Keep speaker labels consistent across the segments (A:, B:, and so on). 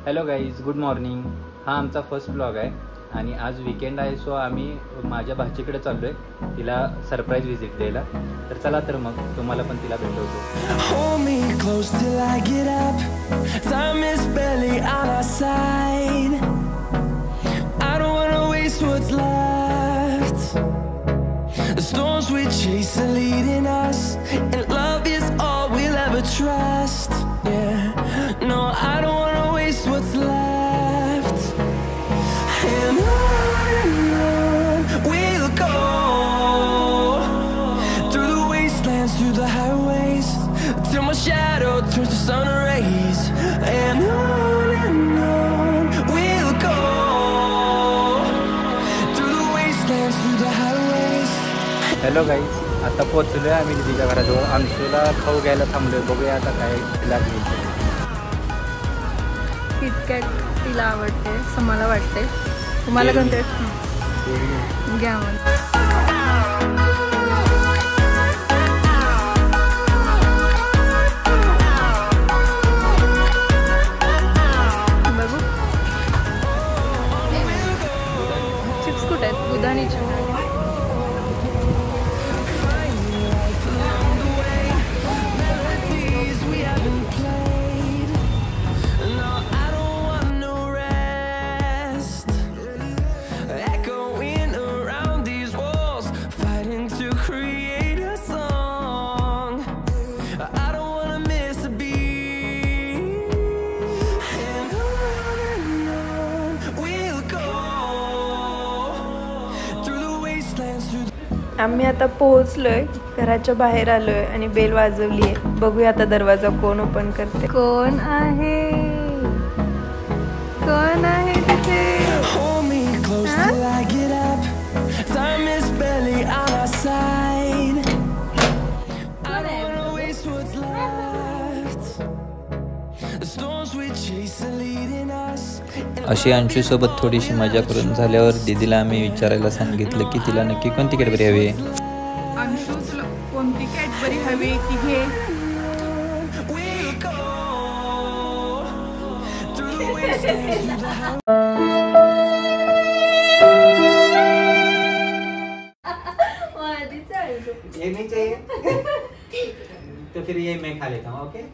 A: Hello guys, good morning. हा आमचा first blog आहे आणि आज वीकेंड आहे, सो आम्ही माझ्या भाचीकडे चाललो आहे तिला सरप्राईज व्हिजिट द्यायला. तर चला तर मग तुम्हाला पण तिला भेटवतो.
B: The storms we chase are leading us, and love is all we'll ever trust. Yeah, no, I don't wanna waste what's left. And on we'll go, through the wastelands, through the highways, till my shadow turns to sun rays. And on we'll go, through the wastelands, through the highways.
A: Hello guys, आता पोहोचलो आहे आम्ही दीदीच्या घराजवळ. अंशूला खाऊ घ्यायला थांबलो. बघूया आता काय तिला घ्यायचं.
C: किटकॅट तिला आवडते असं मला वाटते. तुम्हाला कोणते घ्या मग. बघू चिप्स कुठे आहेत? दुधाणीचे. आम्ही आता पोहोचलोय, घराच्या बाहेर आलोय आणि बेल वाजवली आहे. बघूया आता दरवाजा कोण ओपन करते. कोण आहे? कोण आहे तिथे?
D: अशी अंशूसोबत थोडीशी मजा करून झाल्यावर दीदीला आम्ही विचारायला सांगितलं की तिला नक्की कोणती कॅडबरी हवी.
C: अंशू, तुला कोणती कॅडबरी हवी ती घे.
A: ये नहीं चाहिए तो फिर ये मैं खा लेता हूँ. ओके.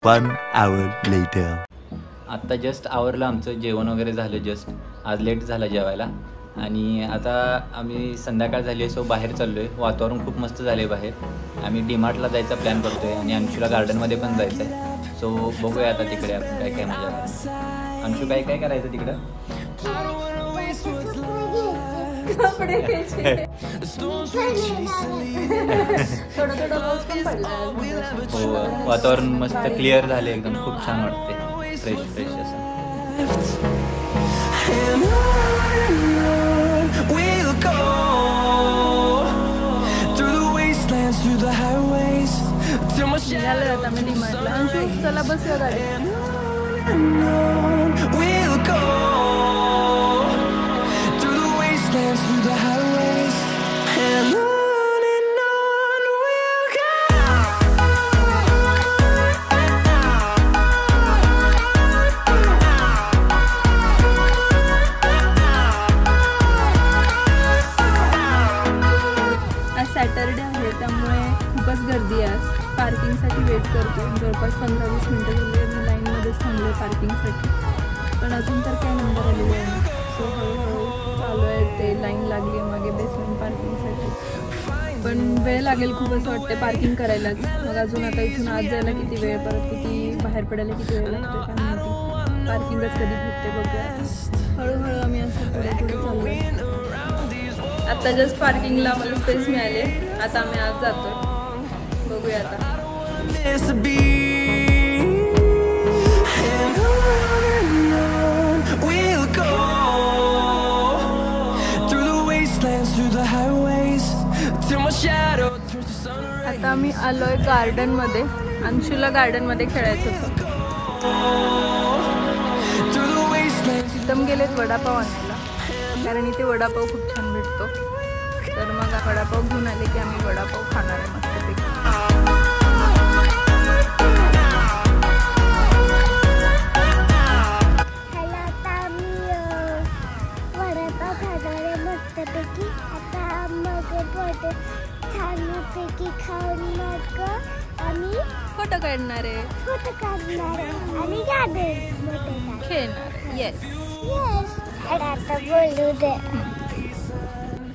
B: 1 hour later.
A: आत्ता जस्ट आवरलं आमचं जेवण वगैरे झालं. जस्ट आज लेट झाला जेवायला आणि आता आम्ही संध्याकाळ झाली आहे, सो बाहेर चाललो आहे. वातावरण खूप मस्त झालं आहे बाहेर. आम्ही डीमार्टला जायचा प्लॅन करतो आहे आणि अंशूला गार्डनमध्ये पण जायचं आहे. सो बघूया आता तिकडे आपण काय काय मजा करायचं. अंशू काय काय करायचं तिकडं? हो, वातावरण मस्त क्लिअर झाले, एकदम खूप छान वाटते. फ्रेश फ्रेश असं.
C: निघालो आता मी डीमार्टला. अंशू चला बस गाडी. सॅटरडे आहे त्यामुळे खूपच गर्दी आहे. आज पार्किंगसाठी वेट करतो. जवळपास 15-20 मिनटं झाली मी लाईनमध्येच थांबलो आहे पार्किंगसाठी, पण अजून तर काय नंबर आलेले आहे. सो हळूहळू चालू आहे ते. लाईन लागली आहे मागे बेसमेंट पार्किंगसाठी, पण वेळ लागेल खूप असं वाटते पार्किंग करायलाच. मग अजून आता इथून आत जायला किती वेळ, परत किती बाहेर पडायला किती वेळ लागतो काय माहिती. पार्किंगच कधी भेटते बघूया. हळूहळू आम्ही असं पुढे पुढे चाललो आहे. आता जस्ट पार्किंगला मला स्पेस मिळाले. आता आम्ही आज जातोय. बघूया आता. आता आम्ही आलोय गार्डनमध्ये. अंशूला गार्डनमध्ये खेळायचं होतं. तिथं गेलेत वडापाव आणायला, कारण इथे वडापाव खूप छान भेटतो. तर मग वडापाव घेऊन आले की आम्ही वडापाव खाणार आहे मस्तपैकी.
E: फोटो छानपैकी खाऊन मग आम्ही
C: फोटो काढणार आहे,
E: फोटो काढणार आणि गार्डन
C: खेळणार. Yes
E: yes. आता बोलू दे.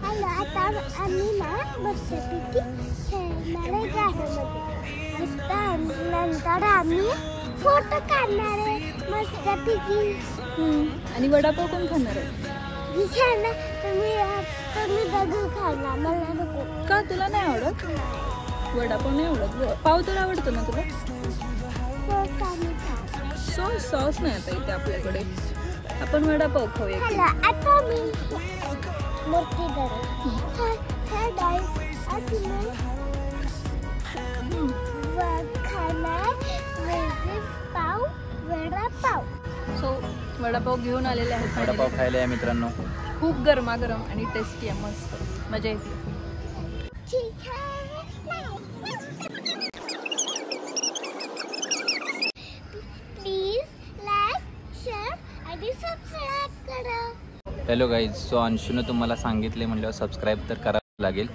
E: हॅलो, आता आम्ही ना मस्तपैकी खेळणार आहे गार्डनमध्ये. नंतर आम्ही फोटो काढणार आहे मस्तपैकी.
C: आणि वडापाव कोण खाणार आहे?
E: तुम्ही बघू खायला, मला नको.
C: का तुला नाही आवडत? वडापाव नाही आवडत? पाव तर आवडतो ना तुला? सॉस नाही आता इथे आपल्याकडे. आपण वडापाव खाऊया.
E: आता मी मूर्ती पाव वडापाव.
C: सो वडापाव घेऊन आलेले आहेत.
A: वडापाव खायला आहे मित्रांनो.
C: खूप गरमागरम आणि टेस्टी आहे, मस्त मजा येते.
E: प्लीज लाईक, शेअर आणि सबस्क्राईब करा.
A: हॅलो गाईज, सो अंशूनं तुम्हाला सांगितले म्हटल्यावर सबस्क्राईब तर करावं लागेल.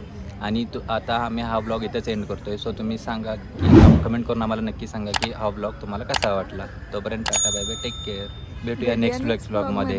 A: आणि आता आम्ही हा ब्लॉग इथेच एंड करतोय. सो तुम्ही सांगा की कमेंट करून आम्हाला नक्की सांगा की हा ब्लॉग तुम्हाला कसा वाटला. तोपर्यंत tata bye bye, take care. भेटूया नेक्स्ट ब्लॉगमध्ये.